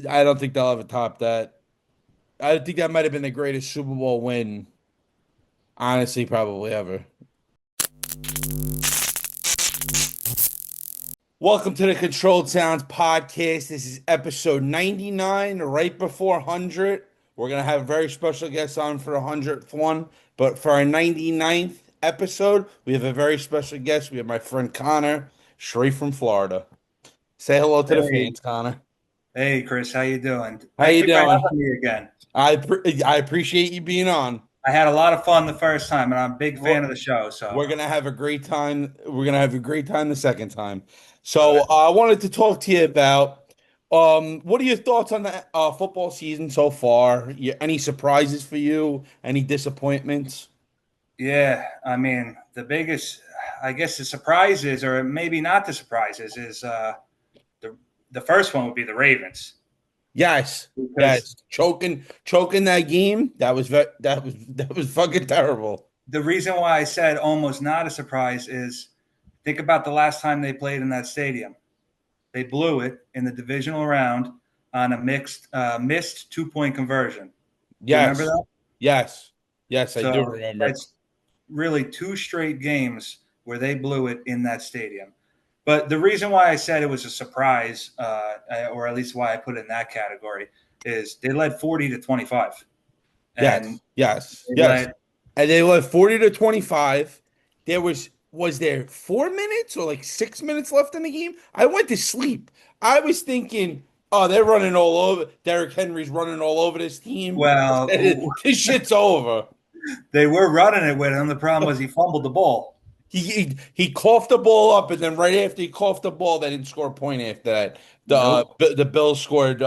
I don't think they'll ever top that. I think that might have been the greatest Super Bowl win, honestly, probably ever. Welcome to the Controlled Sounds podcast. This is episode 99, right before 100. We're going to have a very special guest on for the 100th one. But for our 99th episode, we have a very special guest. We have my friend Connor, straight from Florida. Say hello to the Hey, fans, Connor. hey, Chris, how you doing? How Thank you you for doing? having me again. I appreciate you being on. I had a lot of fun the first time, and I'm a big We're, fan of the show. So we're gonna have a great time. We're gonna have a great time the second time. So good. I wanted to talk to you about what are your thoughts on the football season so far? Any surprises for you? Any disappointments? Yeah, I mean, the biggest, I guess, the surprises, or maybe not the surprises, is the the first one would be the Ravens Yes, because yes. Choking that game. That was fucking terrible. the reason why I said almost not a surprise is think about the last time they played in that stadium. They blew it in the divisional round on a missed 2 point conversion. Do you remember Yes, that? yes, yes. I do So remember. that's really two straight games where they blew it in that stadium. But the reason why I said it was a surprise, or at least why I put it in that category, is they led 40-25, and Yes, yes, they yes. led. And they led 40 to 25. Was there 4 minutes or like 6 minutes left in the game? I went to sleep. I was thinking, oh, they're running all over. Derrick Henry's running all over this team. Well, This shit's over. they were running it with him. The problem was he fumbled the ball. He coughed the ball up, and then right after he coughed the ball, they didn't score a point after that. Nope. The Bills scored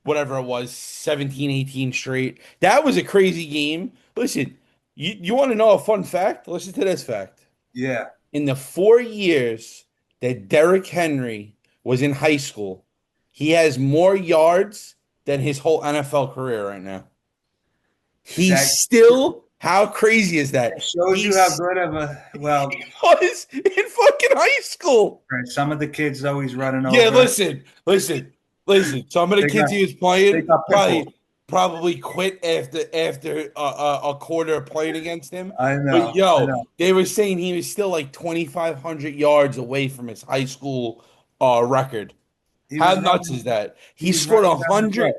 whatever it was, 17, 18 straight. That was a crazy game. Listen, you want to know a fun fact? Listen to this fact. Yeah, In the 4 years that Derrick Henry was in high school, he has more yards than his whole NFL career right now. He's that still, how crazy is that? shows you how He's good of a well. he was in fucking high school. Some of the kids though he's running Yeah, over. listen. Some of the They kids got he was they playing got pit bulls. probably quit after a quarter playing against him. But I yo, know. they were saying he was still like 2,500 yards away from his high school record. He How was nuts is running. that? He was running down the threat.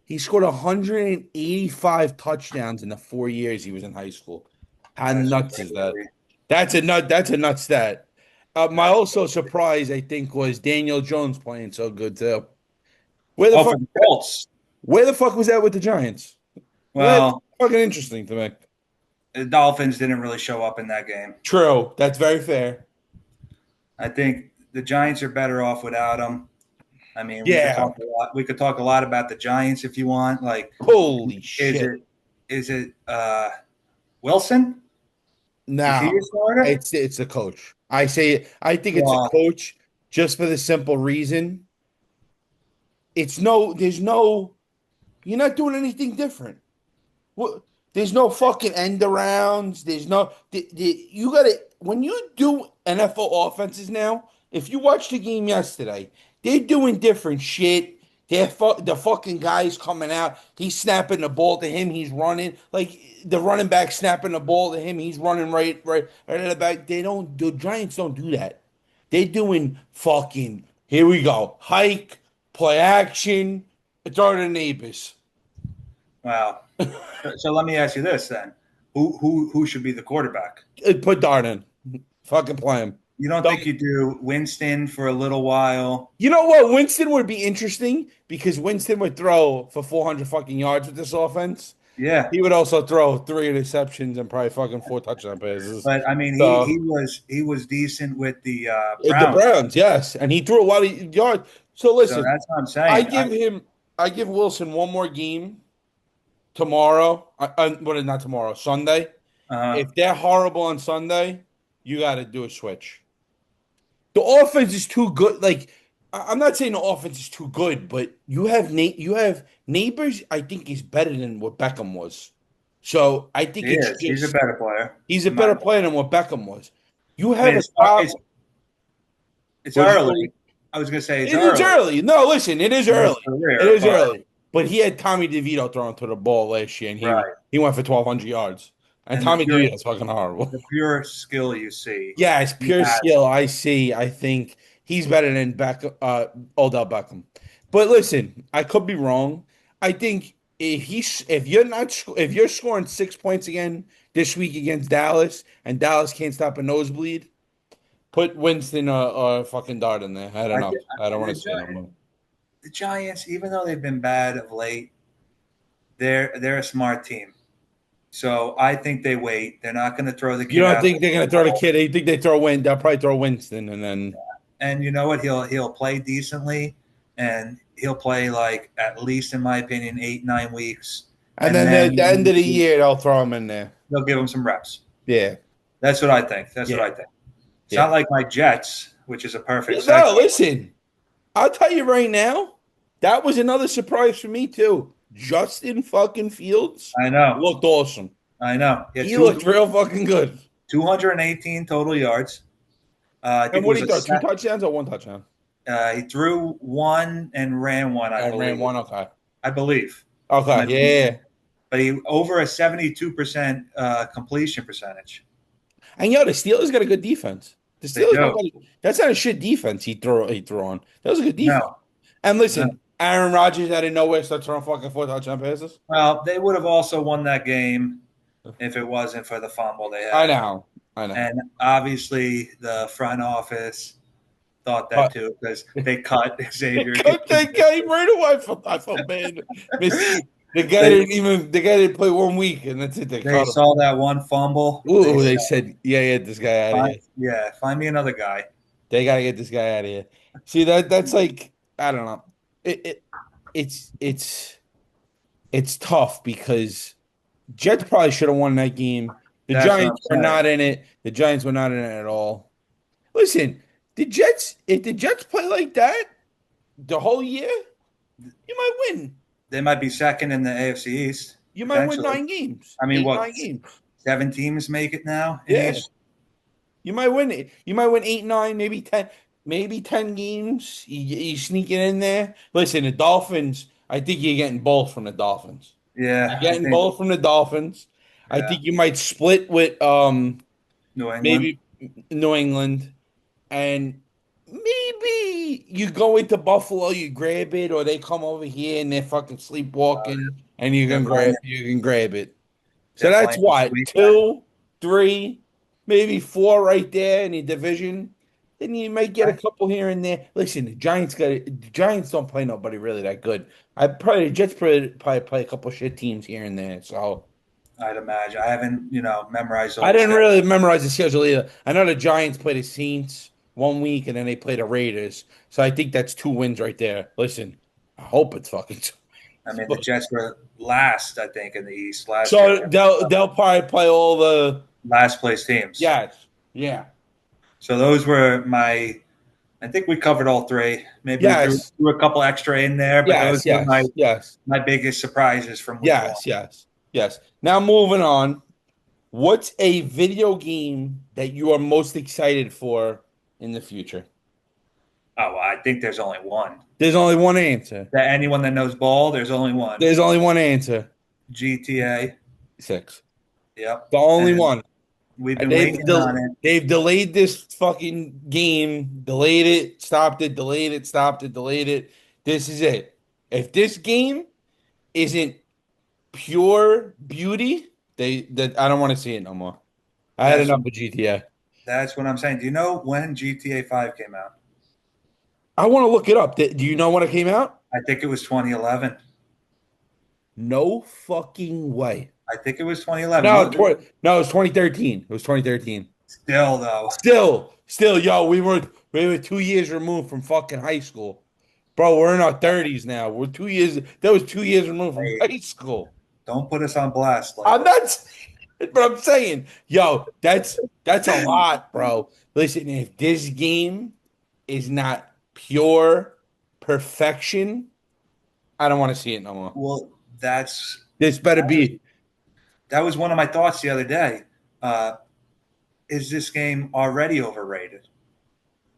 He scored 185 touchdowns in the 4 years he was in high school. How That's nuts is that? crazy. That's a nut stat. My That's also surprise, I think, was Daniel Jones playing so good too. Where the oh, fuck for the Colts. where the fuck was that with the Giants? That's Well, fucking interesting to me. the Dolphins didn't really show up in that game. True. That's very fair. I think the Giants are better off without him. I mean, we could Yeah. talk a lot. We could talk a lot about the Giants if you want. Like, Holy is shit. it Wilson? Is he Now your starter? it's the coach. I think it's a Well, coach just for the simple reason. There's no, you're not doing anything different. What? There's no fucking end arounds. There's no, you gotta, when you do NFL offenses now, if you watch the game yesterday, they're doing different shit. The fucking guy's coming out. He's snapping the ball to him. He's running like the running back snapping the ball to him. He's running right at the back. The Giants don't do that. They're doing fucking, here we go. Hike, play action, throw to the neighbors. wow. So let me ask you this then: who should be the quarterback? Put Dart in. Fucking play him. You don't Don't- think you do Winston for a little while? You know what? Winston would be interesting because Winston would throw for 400 fucking yards with this offense. Yeah, He would also throw three interceptions and probably fucking four touchdown passes. but I mean, he So was decent with the the Browns. Browns, yes, and he threw a lot of yards. So So listen, that's what I'm I saying. give him, I give Wilson one more game tomorrow. Not tomorrow, Sunday. Uh, If they're horrible on Sunday, you got to do a switch. The offense is too good. Like I'm not saying the offense is too good, but you have neighbors. I think is better than what Beckham was. So I think he it's is. He's a just better player, he's a in my better opinion. player than what Beckham was. You I mean, have a top. it's Was early. I was going to say it's It is early early. No, listen, it is in his early. It career, is but early. But he had Tommy DeVito throwing to the ball last year, and right. he went for 1,200 yards. And And the Tommy pure DeVito's fucking horrible. the pure skill you see, Yeah, it's he pure has. skill. I see. I think he's better than Odell Beckham. But listen, I could be wrong. I think if you're scoring 6 points again this week against Dallas, and Dallas can't stop a nosebleed, put Winston or fucking Dart in there. I had I enough. think I don't want the to see it no more. the Giants, even though they've been bad of late, they're a smart team. So I think they wait. They're not going to throw the You kid don't out. think they're gonna throw the kid? You think they throw Win? They'll probably throw Winston, and then And you know what? He'll play decently, and he'll play like at least, in my opinion, 8 9 weeks, and the end then of the year they'll throw him in there. they'll give him some reps. Yeah, That's what I think. That's what yeah, I think. It's yeah. not like my Jets, which is a perfect segue. No, listen. I'll tell you right now, that was another surprise for me too. Justin fucking Fields I know. looked awesome. I know. He had He looked real fucking good. 218 total yards. I And think it what was did he a throw? Two set. touchdowns or one touchdown? He threw one and ran one, I And ran believe. one. Okay. I believe. Okay. Might be- Yeah. But he over a 72% completion percentage. And yo, the Steelers got a good defense. The They Steelers don't do. got. That's not a shit defense he threw on. That was a good defense. No, And no. listen, Aaron Rodgers out of nowhere starts throwing fucking four touchdown passes. Well, they would have also won that game if it wasn't for the fumble they I had. know. I know. And obviously, the front office thought that But too because they cut they Xavier. cut that guy right away. I felt bad. they The guy didn't play 1 week, and that's it. They they cut him. saw that one fumble. They Ooh, they said, said, yeah, this guy out of here. yeah, find me another guy. They gotta get this guy out of here. See that's like I don't know. It, it it's it's it's tough because Jets probably should have won that game. The That's what I'm Giants were saying. not in it. The Giants were not in it at all. Listen, if the Jets play like that the whole year, you might win. They might be second in the AFC East You might win potentially. 9 games, I mean, eight, what, 9 games. 7 teams make it now in Yeah. each? You might win it. You might win 8, 9, maybe 10 games. You sneak it in there. Listen, the Dolphins, I think you're getting both from the Dolphins. You're Yeah, I getting think. both from the Dolphins. I Yeah, think you might split with New England. maybe New England. And maybe you go into Buffalo, you grab it, or they come over here and they're fucking sleepwalking and They're playing. you can grab it. So They're that's playing this what, weekend. two, three, maybe four right there in the division. Then you might get a couple here and there. Listen, the Giants don't play nobody really that good. The Jets probably play a couple shit teams here and there. So I'd imagine. I haven't, memorized all I the didn't schedule. really memorize the schedule either. I know the Giants play the Saints 1 week and then they play the Raiders. So I think that's 2 wins right there. Listen, I hope it's fucking two I mean, the wins. Jets were last, I think, in the East last So year. they'll probably play all the Last place teams. yes, yeah. So those were my. I think we covered all three. Maybe we threw, Yes. threw a couple extra in there, but those Yes, were my yes, yes, my biggest surprises from week one. yes, yes, yes. Now moving on. What's a video game that you are most excited for in the future? Oh, well, I think there's only one. There's only one answer. That anyone that knows ball, there's only one. There's only one answer. GTA. Six. Yep. The only And one. we've And been waiting on it. they've delayed this fucking game, delayed it, stopped it, delayed it, stopped it, delayed it. This is it. If this game isn't pure beauty, that I don't want to see it no more. I had That's enough of GTA. that's what I'm saying. Do you know when GTA 5 came out? I want to look it up. Do you know when it came out? I think it was 2011. No fucking way. I think it was 2011. No, no, it was 2013. It was 2013. Still though. Still, yo, we were 2 years removed from fucking high school. Bro, we're in our 30s now. We're 2 years. That was 2 years removed from Hey, high school. don't put us on blast like I'm that. not, but I'm saying, yo, that's a lot, bro. Listen, if this game is not pure perfection, I don't want to see it no more. Well, This better be. that was one of my thoughts the other day. Is this game already overrated?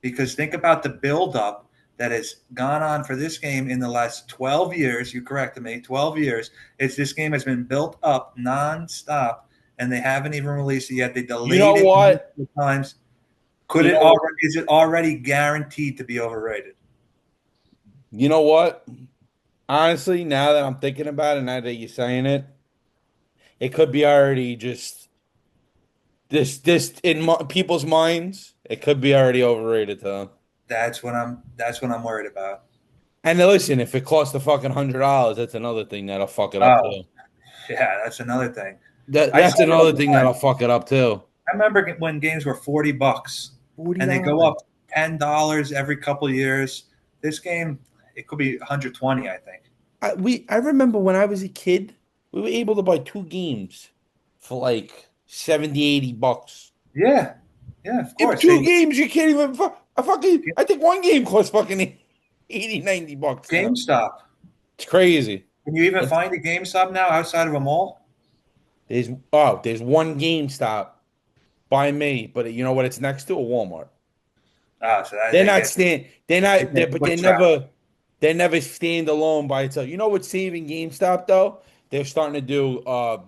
Because think about the buildup that has gone on for this game in the last 12 years. You corrected me, 12 years. It's this game has been built up nonstop, and they haven't even released it yet. They You know delayed it what? multiple times. Could You it know, already? Is it already guaranteed to be overrated? you know what? Honestly, now that I'm thinking about it, now that you're saying it, it could be already just this in people's minds. It could be already overrated to them. That's what I'm worried about. And then listen, if it costs a fucking $100, that's another thing that'll fuck it up Oh, too. yeah, that's another thing. That I say that's it all another the thing time. that'll fuck it up too. I remember when games were $40 Forty and they go dollars. up $10 every couple of years. This game, it could be 120, I think. I remember when I was a kid, we were able to buy two games for like 70, $80. Yeah, yeah, of If course. two games, you can't even I fucking I think one game costs fucking 80, $90 now. GameStop. It's crazy. Can you even It's find a GameStop now outside of a mall? there's one GameStop by me, but you know what it's next to? A Walmart. Ah, so that, they get They're they not get they're but foot traffic. they never stand alone by itself. You know what's saving GameStop though? They're starting to do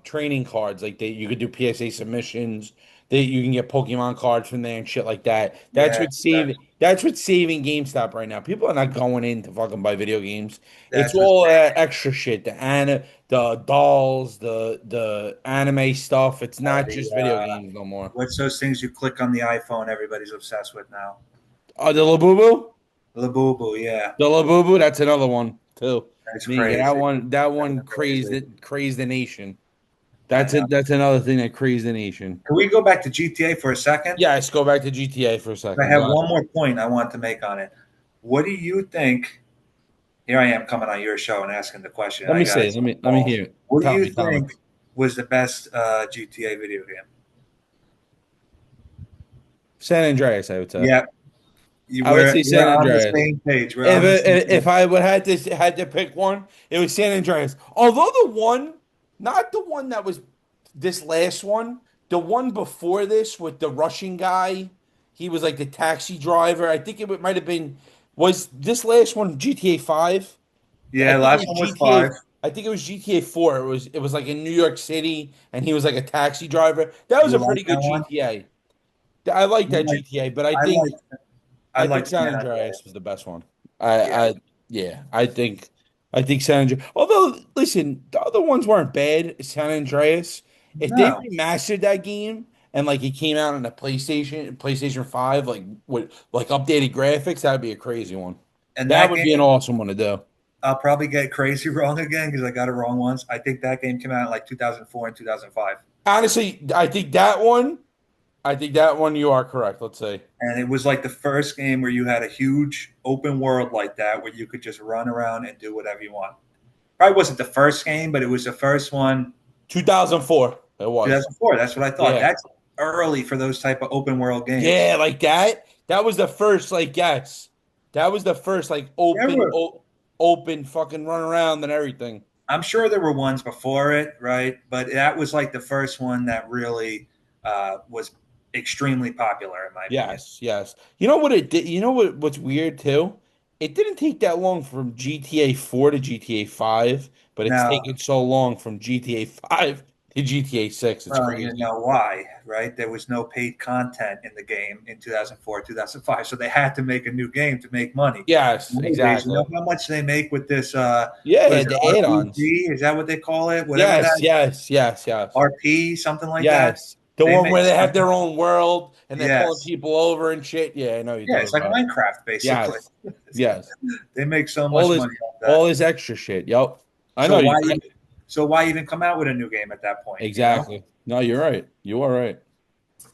training cards like they you could do PSA submissions. They you can get Pokemon cards from there and shit like that. Yeah, That's what's saving GameStop right now. People are not going in to fucking buy video games. It's that's what's all that extra shit, the dolls, the anime stuff. It's not the just video games no more. what's those things you click on the iPhone? Everybody's obsessed with now. The Labubu? Labubu, yeah, The Labubu, that's another one too. that's Me, that crazy. one That's crazy crazy. crazed the nation. I know. That's another thing that crazed the nation. Can we go back to GTA for a second? Yeah, let's go back to GTA for a I second. Go have ahead. one more point I want to make on it. What do you think? Here I am coming on your show and asking the question. Let I me got say, some let me balls. hear it. What do you Tell me. think was the best GTA video game? San Andreas, I would say. Yeah, you I would were say we're San on the Andreas. same page. We're on the same If page. I would had to pick one, it was San Andreas. Although the one, not the one that was this last one, the one before this with the Russian guy, he was like the taxi driver. I think might have been was this last one GTA 5? I Yeah, think it last was one was five. GTA. I think it was GTA 4. It was like in New York City, and he was like a taxi driver. That was You a like pretty good that one? GTA. I like I that like GTA, but I like I I like think San San Andreas Andreas. was the best one. Yeah, I yeah, I think San Andreas. Although, listen, the other ones weren't bad. San Andreas, if they no, remastered that game and like it came out on the PlayStation 5, like with like updated graphics, that'd be a crazy one. and That that would game be an awesome one to do. I'll probably get crazy wrong again because I got it wrong once. I think that game came out in like 2004 and 2005, Honestly, I think that one you are correct. Let's say and it was like the first game where you had a huge open world like that where you could just run around and do whatever you want. Probably wasn't the first game, but it was the first one. 2004. It was. 2004. That's what I thought. Yeah. That's early for those type of open world games. Yeah, like that. That was the first, like, yes. That was the first, like, There were, open fucking run around and everything. I'm sure there were ones before it, right? But that was like the first one that really was extremely popular, in my opinion. Yes, yes. You know what it did? You know what's weird too? It didn't take that long from GTA 4 to GTA 5, but it's Now, taken so long from GTA 5 to GTA 6. It's well, you crazy. know why, right? There was no paid content in the game in 2004, 2005, so they had to make a new game to make money. Yes, Nowadays, you exactly. know how much they make with this? Yeah, What is it? the add-ons. RPG? Is that what they call it? Whatever that Yes, yes, yes, yes. RP, something like that. Yes. The They one make where they have their own world and they're pulling yes, people over and shit. Yeah, I know what you're yeah. It's talking like about. Minecraft, basically. Yes. Yes. They make so All much this money off all that. this extra shit. Yep. I So know you. why? So why even come out with a new game at that point? You know? Exactly. No, you're right. You are right.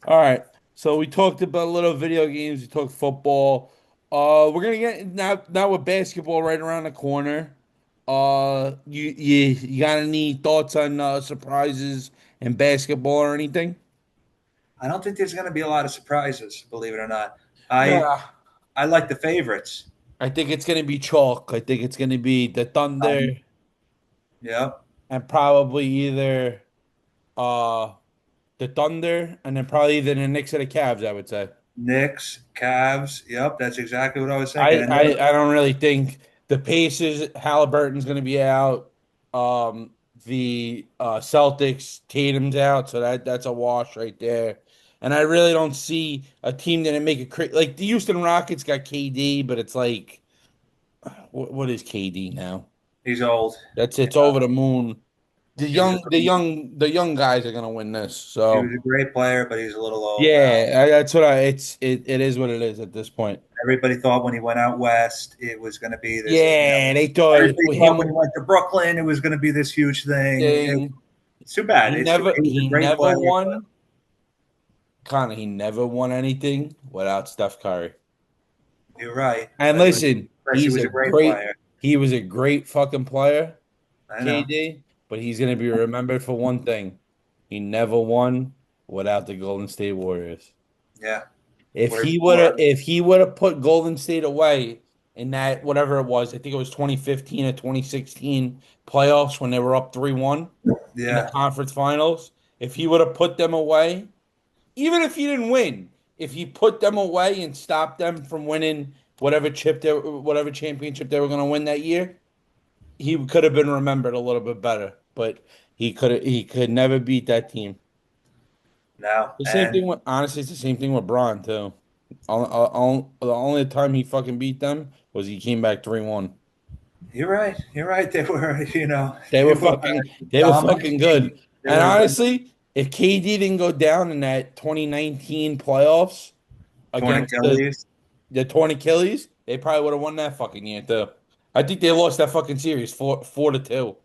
All right. So we talked about a little video games. We talked football. We're gonna get now with basketball right around the corner. You got any thoughts on surprises in basketball or anything? I don't think there's going to be a lot of surprises, believe it or not. I Yeah. I like the favorites. I think it's gonna be chalk. I think it's gonna be the Thunder Yeah, and probably either uh the Thunder and then probably either the Knicks or the Cavs, I would say. Knicks, Cavs. Yep, that's exactly what I was thinking. I, And I I don't really think the Pacers, Halliburton's going to be out. The Celtics, Tatum's out, so that's a wash right there. And I really don't see a team that make it like the Houston Rockets got KD, but it's like, what is KD now? he's old. That's You it's know, over the moon. he was a The young guys are gonna win this. he was So a great player, but he's a little old now. yeah, that's what it is what it is at this point. Everybody thought when he went out west, it was going to be this. Yeah, they thought Everybody thought when he him went to Brooklyn, it was going to be this huge thing. thing. It's too bad. He was a He great never player. won. Connor, he never won anything without Steph Curry. You're right, And but listen, he was a great player. he was a great fucking player, I know. KD, but he's gonna be remembered for one thing. He never won without the Golden State Warriors. Yeah, where's If he would have put Golden State away in that whatever it was, I think it was 2015 or 2016 playoffs when they were up 3-1 in the yeah. conference finals, if he would have put them away, even if he didn't win, if he put them away and stopped them from winning whatever championship they were going to win that year, he could have been remembered a little bit better. But he could never beat that team. Now The same and thing with honestly, it's the same thing with Braun too. The only time he fucking beat them was he came back 3-1. you're right. You're right. They were, They they were were fucking a they were dominant fucking team. good. They And were a good honestly, if KD didn't go down in that 2019 playoffs torn against Achilles. the torn Achilles, they probably would have won that fucking year too. I think they lost that fucking series 4-2.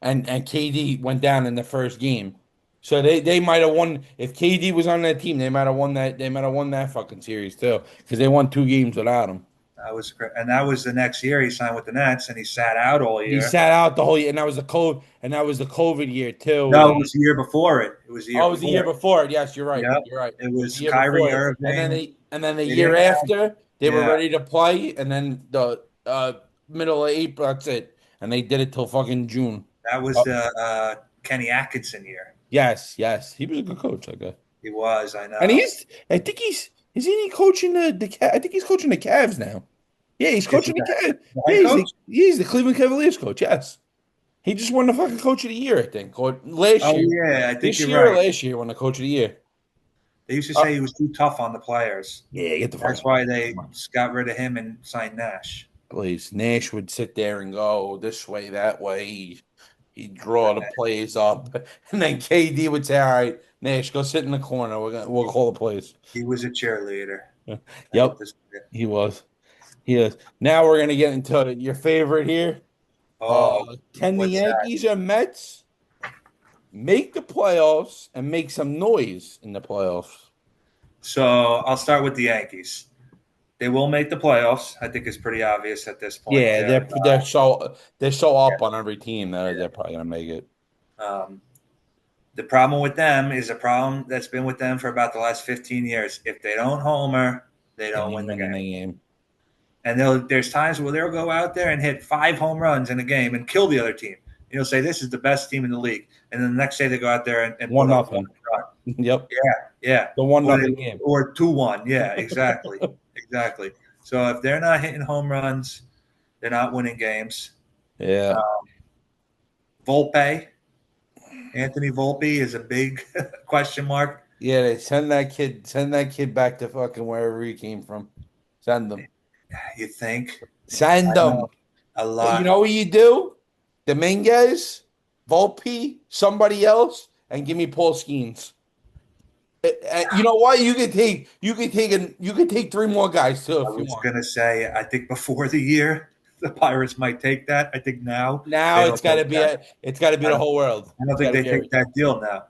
And KD went down in the first game. So they might have won if KD was on that team, they might have won that fucking series too. Because they won 2 games without him. That was the next year he signed with the Nets, and he sat out all He year. sat out the whole year, and that was the COVID year too. No, it was the year before it. It was the year Oh, it was the year before. before. Yes, you're right. Yep. You're right. It It was the was year Kyrie before. Irving. And then the They year didn't have. after, they were Yeah, ready to play, and then the middle of April, that's it. And they did it till fucking June. that was Oh, the Kenny Atkinson year. yes, yes. He was a good coach, I guess. He was. I And know. I think isn't he coaching I think he's coaching the Cavs now. Yeah, he's Is he coaching the Cavs. the Yeah, head coach? he's the Cleveland Cavaliers coach. Yes. He just won the fucking coach of the year, I think, or last Oh year. yeah, I think This you're year or right. last year won the coach of the year. They used to Uh, say he was too tough on the players. yeah, get the fuck That's out of why here. they Come on. got rid of him and signed Nash. Please. Nash would sit there and go this way, that way. He'd draw the plays up. And then KD would say, all right, Nash, go sit in the corner. We'll call the plays. He was a cheerleader. I hate Yep, to say it. he was. He is. Now we're gonna get into your favorite here. Oh, Can the what's that? Yankees or Mets make the playoffs and make some noise in the playoffs? So I'll start with the Yankees. They will make the playoffs. I think it's pretty obvious at this point. Yeah, they're so up on every team that Yeah. they're probably gonna make it. Um, the problem with them is a problem that's been with them for about the last 15 years. If they don't homer, they They don't win ain't the winning game. the game. And there's times where they'll go out there and hit 5 home runs in a game and kill the other team. You'll say this is the best team in the league, and then the next day they go out there and One put up one nothing. run. Yep. Yeah, The one or nothing game. 2-1. Yeah, exactly, exactly. So if they're not hitting home runs, they're not winning games. Uh, Yeah. Volpe, Anthony Volpe is a big question mark. Yeah, they send that kid back to fucking wherever he came from. Send them. You think? Send I know them. a Well, you lot. know what you do? Dominguez, Volpe, somebody else, and give me Paul Skeens. You know what? You could take 3 more guys too I if you was want. gonna say, I think before the year, the Pirates might take that. I think now Now they don't take that. it's got to be I the don't, whole world. I don't It's think got to they be take everything. that deal now.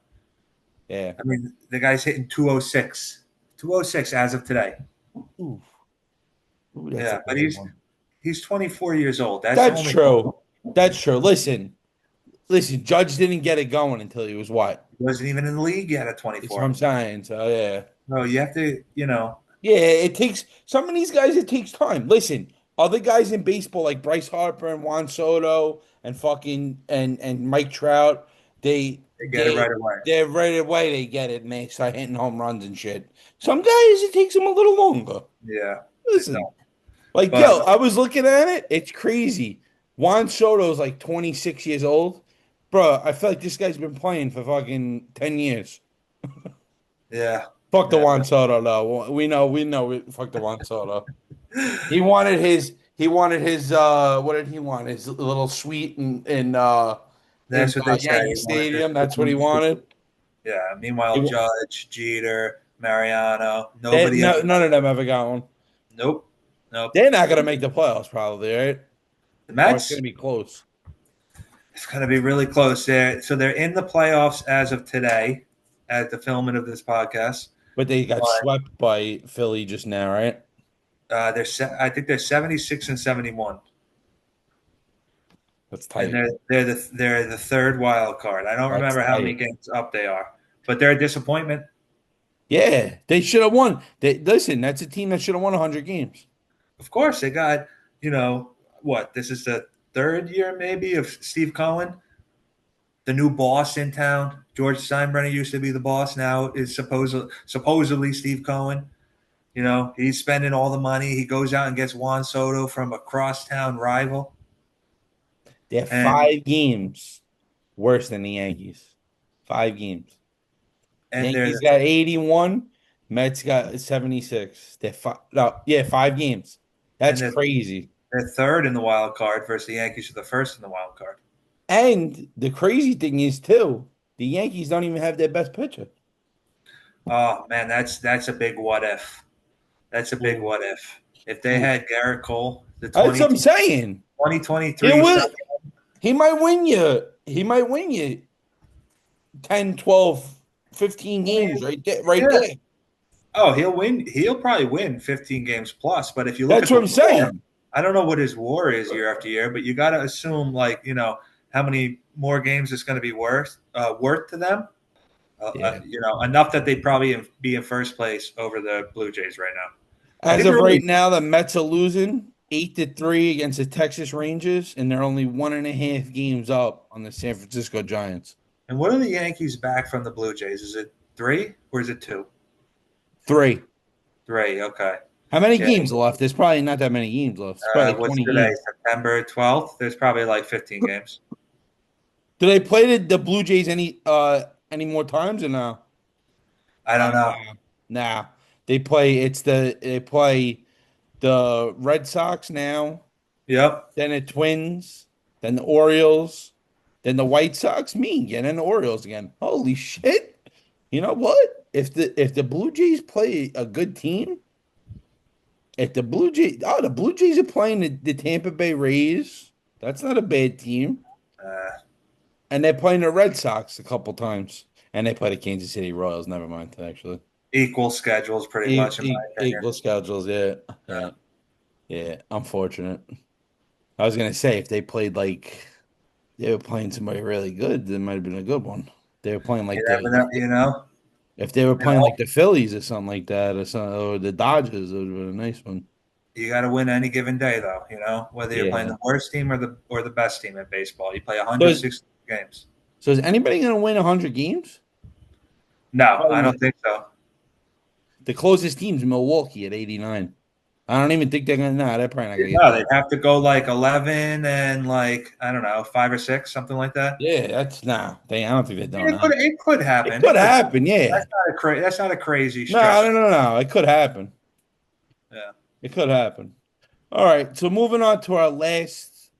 Yeah. I mean, the guy's hitting 206, 206 as of today. Ooh, ooh, that's a Yeah, but bad one. he's 24 years old. That's That's only true. That's true. Listen. Judge didn't get it going until he was what? he wasn't even in the league yet at It's what 24. I'm saying. So yeah. No, you have to, Yeah, it takes some of these guys. It takes time. Listen, other guys in baseball like Bryce Harper and Juan Soto and fucking and Mike Trout. They They get it they right away. they're right away they get it and they start hitting home runs and shit. Some guys it takes them a little longer. Yeah, it Listen, don't. like But yo, I was looking at it. It's crazy. Juan Soto's like 26 years old, bro. I feel like this guy's been playing for fucking 10 years. yeah, Fuck the yeah. Juan Soto though. We know. Fuck the Juan Soto. He wanted his what did he want? His little suite in That's what they said. Yankee He wanted this Stadium. That's what he room to- wanted. Yeah. He, Meanwhile, wa- Judge, Jeter, Mariano, nobody ever. no, none of them ever got one. Nope. Nope. They're not gonna make the playoffs probably, right? The Or it's gonna Mets. be close. It's going to be really close there. So they're in the playoffs as of today, at the filming of this podcast. But they got But swept by Philly just now, right? I think they're 76 and 71, That's and tight. they're the third wild card. I don't That's remember how many tight. games up they are, but they're a disappointment. Yeah, they should have won. Listen, that's a team that should have won 100 games. Of course, they got what? This is the third year maybe of Steve Cohen, the new boss in town. George Steinbrenner used to be the boss. Now is supposedly Steve Cohen. He's spending all the money. He goes out and gets Juan Soto from a crosstown rival. They're And 5 games worse than the Yankees. 5 games. and they're Yankees got 81. Mets got 76. They're no, yeah, 5 games. and That's they're, crazy. they're third in the wild card versus the Yankees are the first in the wild card. And the crazy thing is too, the Yankees don't even have their best pitcher. Oh man, that's a big what if. That's a big Ooh. what if. If they Ooh. had Garrett Cole, the That's what I'm saying. He 2023 will. stuff. He might win you. He might win you 10, 12, 15 games right there. Right Yeah. there. Oh, he'll win. He'll probably win 15 games plus. But if you look That's at what the I'm WAR, saying. I don't know what his WAR is year after year, but you got to assume how many more games it's going to be worth to them. Yeah. Enough that they'd probably be in first place over the Blue Jays right now. I As think of they're right only now, the Mets are losing 8-3 against the Texas Rangers, and they're only 1.5 games up on the San Francisco Giants. And what are the Yankees back from the Blue Jays? Is it 3 or is it 2? 3. 3. Okay. How many Yeah. games left? There's probably not that many games left. It's probably like What's 20 today? games. September 12th. There's probably like 15 games. Do they play the Blue Jays any more times or no? I don't know. Nah. Nah. They play the Red Sox now, Yep. then the Twins, then the Orioles, then the White Sox, me again, and the Orioles again. Holy shit. You know what? If the Blue Jays play a good team, if the Blue Jays are playing the Tampa Bay Rays, that's not a bad team. Uh, And they're playing the Red Sox a couple times. And they play the Kansas City Royals, never mind, actually. Equal schedules, pretty much, in my opinion. Equal schedules, yeah. Yeah. Yeah. Yeah. Unfortunate. I was gonna say if they played like they were playing somebody really good, that might have been a good one. They were playing You like never know. if they were You playing know, like the Phillies or something like that, or the Dodgers, it would have been a nice one. you got to win any given day, though. Whether you're playing Yeah. the worst team or the best team in baseball, you play So is, 160 games. so is anybody gonna win 100 games? No, Probably I not. don't think so. The closest team's Milwaukee at 89. I don't even think they're gonna. Nah, they're probably not gonna get No, they'd that. have to go like 11 and like I don't know 5 or 6, something like that. Yeah, that's nah. I don't think they're Yeah, doing it could that. it could It happen. could It could. happen, yeah. That's not a crazy No, stretch. no, no, no. It could happen. Yeah. It could happen. All right. So moving on to our last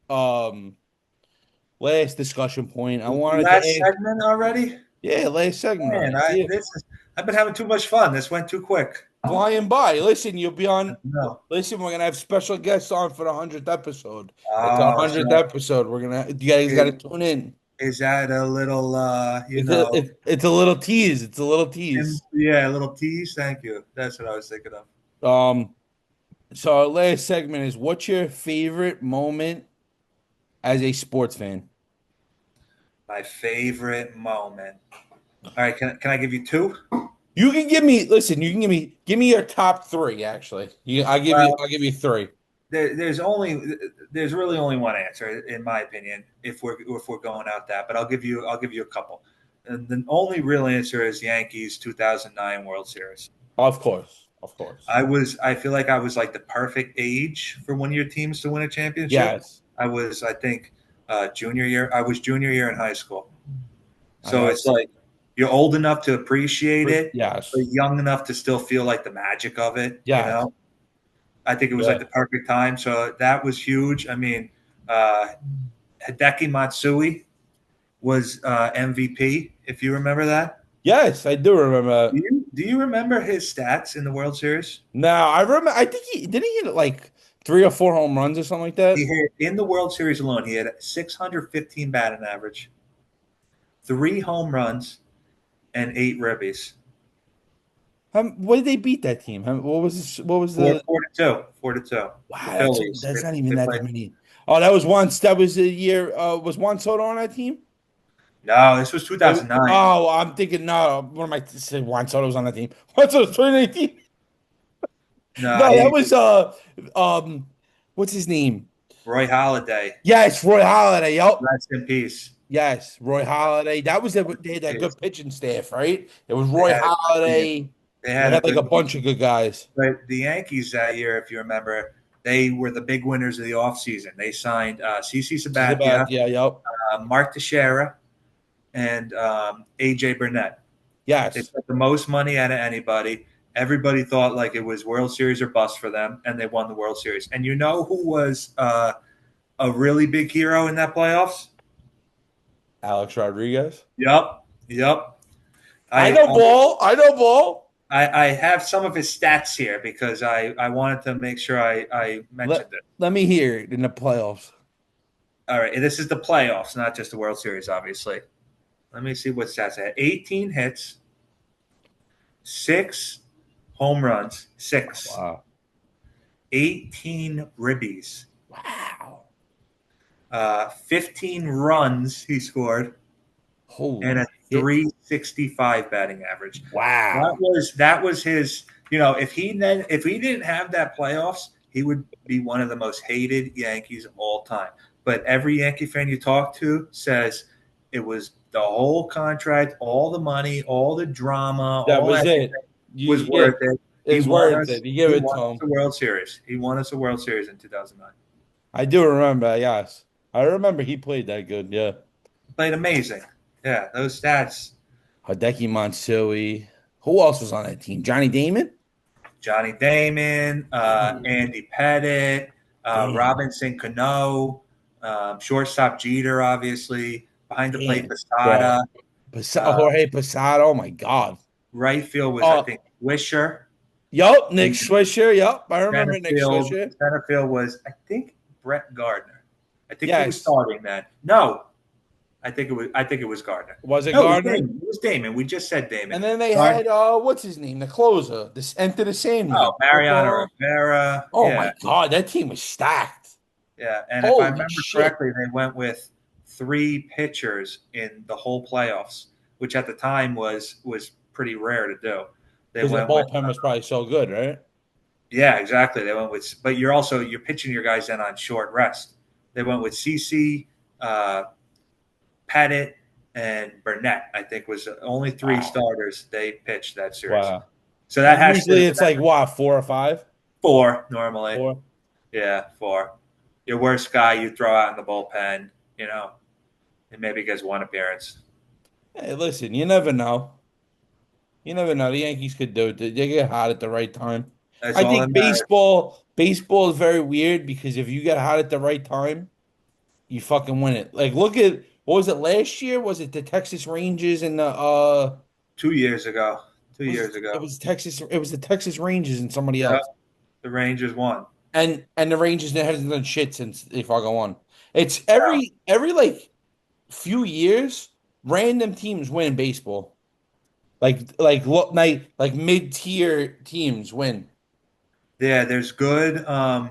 discussion point. I wanted to Last ask, segment already. yeah, last segment Man, already. Yeah. I've been having too much fun. This went too quick. Flying by. Listen, you'll be on. No. Listen, we're gonna have special guests on for the 100th episode. It's our Oh, 100th so episode. You guys got to is, tune in. is that a little It's a little tease. It's a little tease. yeah, a little tease? Thank you. That's what I was thinking of. Um. So our last segment is what's your favorite moment as a sports fan? My favorite moment. All right, can I give you two? You can give me listen, you can give me your top three actually. Well, I'll give you three. there's really only one answer in my opinion if we're going out that, but I'll give you a couple. And the only real answer is Yankees 2009 World Series. Of course, of course. I feel like I was like the perfect age for one of your teams to win a championship. Yes, I think junior year. I was junior year in high school. I So know. it's like you're old enough to appreciate it, but Yes, young enough to still feel like the magic of it, you yes, know? I think it was like yeah, the perfect time. So that was huge. I mean, uh, Hideki Matsui was MVP, if you remember that. yes. I do remember. Do you remember his stats in the World Series? Now I remember. I think he didn't he hit like 3 or 4 home runs or something like He that. hit in the World Series alone, he had 615 batting average, 3 home runs, and 8 ribbies. What did they beat that team? What was this, what was Four, the? 4-2, 4-2. Wow, The that's Phillies. that's They, not even they that played. many. Oh, that was once. That was a year. Was Juan Soto on that team? No, this was Oh, 2009. I'm thinking. No, what am I saying? Juan Soto was on that team. Juan Soto was 2019. No, No, that was um, what's his name? Roy Halladay. Yes, Roy Halladay. Yup. Rest in peace. Yes, Roy Halladay. That was Rest they had in that peace. good pitching staff, right? It was They Roy had a good team. Halladay. They They had a had like a good team. bunch of good guys. But the Yankees that year, if you remember, they were the big winners of the offseason. They signed CC This is about Sabathia, yeah, yup. Mark Teixeira, and AJ Burnett. They Yes. put the most money out of anybody. Everybody thought like it was World Series or bust for them, and they won the World Series. And you know who was a really big hero in that playoffs? Alex Rodriguez. Yep, yep. I I know ball. I know ball. I have some of his stats here because I wanted to make sure I Let mentioned it. let me hear it in the playoffs. All right, this is the playoffs, not just the World Series, obviously. Let me see what stats I had. 18 hits, 6 home runs, six, Wow. 18 ribbies, Wow. 15 runs he scored, and Holy a shit. 365 batting average. That Wow. was that was his. If he didn't have that playoffs, he would be one of the most hated Yankees of all time. But every Yankee fan you talk to says it was the whole contract, all the money, all the drama, That all was everything it. You was yeah, worth it. He it's won worth us. it. You give He it to won us him. the World Series. He won us a World Series in 2009. I do remember, yes. I remember he played that good, yeah. Played amazing. Yeah, those stats. Hideki Matsui. Who else was on that team? Johnny Damon? Johnny Damon, Damn. Andy Pettit, Damn. Robinson Cano, shortstop Jeter, obviously, behind the plate Damn. Bro. Posada. Jorge Posada. Oh my God. Right field was, I Uh think, Wisher. yup, Nick And Swisher. Yup. I center remember Nick field, Swisher. center field was, I think, Brett Gardner. I think he was Yes. starting then. No, I think it was Gardner. Was it No, it was Gardner? Damon. It was Damon. We just said Damon. And then they Gardner. had what's his name? The closer. This Enter the Oh, Sandman. Mariano Rivera. Oh Yeah, my God, that team was stacked. yeah. And if I Holy remember shit. correctly, they went with 3 pitchers in the whole playoffs, which at the time was pretty rare to do. They Because their went with bullpen was probably so good, right? yeah, exactly. They went with, but you're pitching your guys in on short rest. They went with CC, uh, Pettit, and Burnett. I think was the only three Wow. starters they pitched that series. Wow. So that And has to usually it's like what, 4 or 5? four normally. 4. Yeah, four. Your worst guy you throw out in the bullpen, you know, and maybe gets one appearance. Hey, listen, you never know. You never know. The Yankees could do it. They get hot at the right time. That's I all that think matters. baseball is very weird because if you get hot at the right time, you fucking win it. Like look at what was it last year? Was it the Texas Rangers and the 2 years ago. Two was years it ago. was Texas it was the Texas Rangers and somebody Yeah, else. the Rangers won. And the Rangers hasn't done shit since they fucking won. It's Yeah, every like few years, random teams win baseball. Like mid-tier teams win. yeah. There's good. I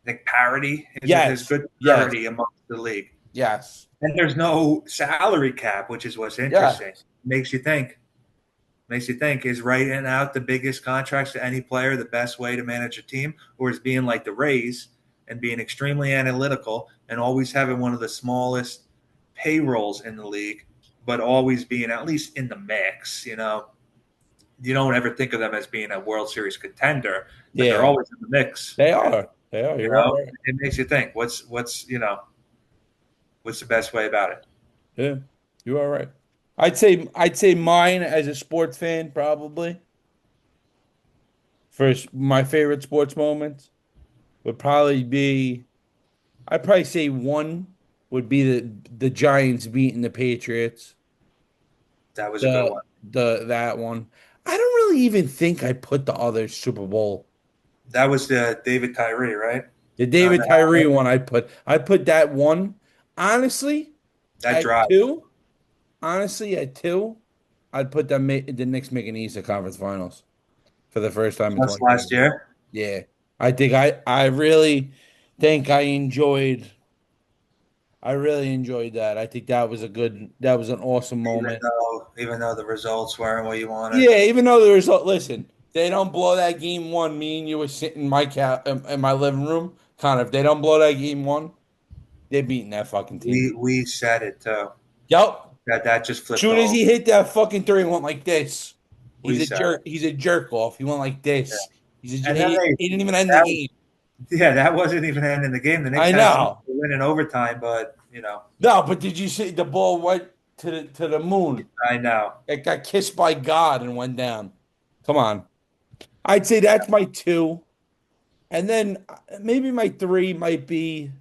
think parity is Yes, good yes, parity amongst the league, yes, and there's no salary cap, which is what's interesting. yes. Makes you think. makes you think, is writing out the biggest contracts to any player the best way to manage a team, or is being like the Rays and being extremely analytical and always having one of the smallest payrolls in the league, but always being at least in the mix? You don't ever think of them as being a World Series contender, but they're Yeah, always in the mix. they And are. They are. You're all right. it makes you think, what's the best way about it? Yeah, you are right. I'd say mine as a sports fan probably for my favorite sports moments would probably be I'd probably say one would be the Giants beating the Patriots. That was a good The one. that one. I don't really even think I put the other Super Bowl. That was the David Tyree, right? The On David the Tyree helmet. one I put that one. Honestly, That at drive. two, honestly, at 2, I'd put the Knicks making the Eastern Conference Finals for the first time in Just 25 last years. year. Yeah. I really think I really enjoyed that. I think that was an awesome Even moment. though even though the results weren't what you wanted. Yeah, even though the result, listen, they don't blow that game one. Me and you were sitting in in my living room. Connor, if they don't blow that game one, they're beating that fucking team. We said it too. Yep. That just flipped Soon as all. he hit that fucking three, he went like this. We He's a said jerk. it. He's a jerk off. He went like Yeah. this. And then He didn't even end the that game. yeah, that wasn't even ending the game. The Knicks I had a chance know. to win in overtime, but No, but did you see the ball went to the moon? I know. It got kissed by God and went down. Come on. I'd say that's my two. And then maybe my three might be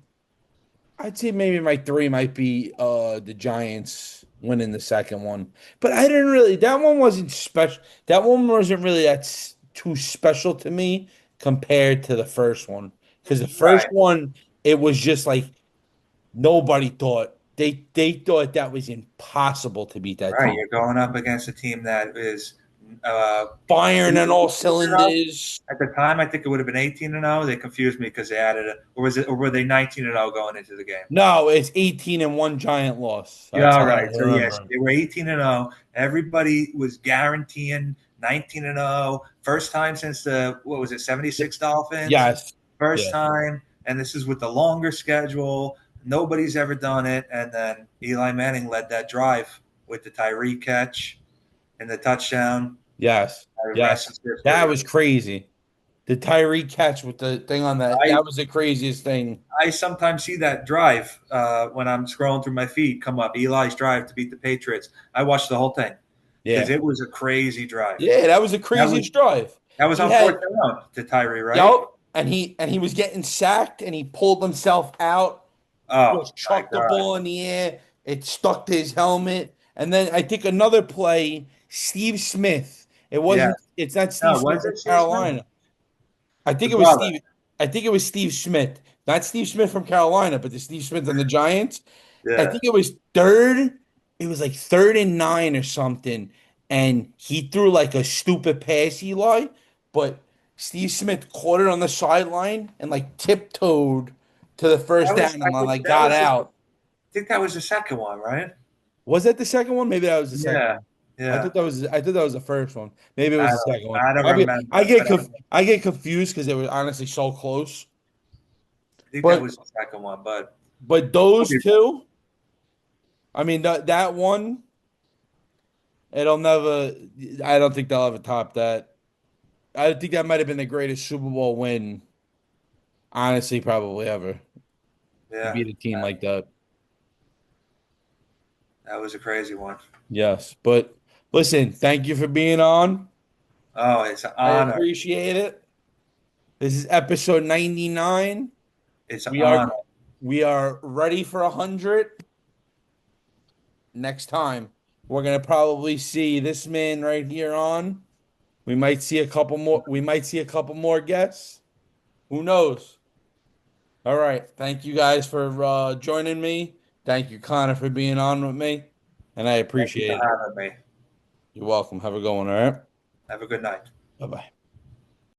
I'd say maybe my three might be the Giants winning the second one. But I didn't really that one wasn't special. That one wasn't really too special to me compared to the first one. Because the first Right. one, it was just like nobody thought they thought that was impossible to beat that Right. team. You're going up against a team that is uh Firing on 18 all and 0. cylinders. At the time, I think it would have been 18-0. They confused me because they added it, or was it, or were they 19-0 going into the game? No, it's 18 and one giant loss. Yeah, That's all how I right. So yes, remember. they were 18-0. Everybody was guaranteeing 19-0. First time since the what was it, 76 Dolphins? Yes. First Yeah. time, and this is with the longer schedule. Nobody's ever done it. And then Eli Manning led that drive with the Tyree catch and the touchdown. Yes. The rest Yes. is That history. was crazy. The Tyree catch with the thing on that, I that was the craziest thing. I sometimes see that drive when I'm scrolling through my feed come up. Eli's drive to beat the Patriots. I watched the whole thing because Yeah. it was a crazy drive. Yeah, that was the That was craziest drive. that was He on fourth had down to Tyree, right? Yep, and he was getting sacked and he pulled himself out, Oh just my chucked the god! ball in the air. It stuck to his helmet. And then I think another play, Steve Smith. Yeah. It's not Steve No, Smith was from it Steve Smith? Carolina. I The think it was brother. Steve. I think it was Steve Smith, not Steve Smith from Carolina, but the Steve Smith on the Giants. I Yeah. think it was third. It was like 3rd and 9 or something, and he threw like a stupid pass, Eli, but Steve Smith caught it on the sideline and like tiptoed to the first That was down I and think like that got was out. I think that was the second one, right? Was that the second one? Maybe that was the second Yeah. one. I Yeah. thought that was I thought that was the first one. Maybe it I was the don't second one. I don't remember, but I get confused because they were honestly so close. I think that But was the second one. But those two, I mean that one, it'll never. I don't think they'll ever top that. I think that might have been the greatest Super Bowl win, honestly, probably ever to yeah, beat a team like that. that was a crazy one. Yes, but listen, thank you for being on. Oh, it's an I honor. appreciate it. This is episode 99. It's an We are honor. we are ready for 100 next time. We're gonna probably see this man right here on. We might see a couple more. We might see a couple more guests. Who knows? All right. Thank you guys for joining me. Thank you, Connor, for being on with me, and I Thank you for appreciate it. having me. You're welcome. Have a good one. All right. Have a good night. Bye bye.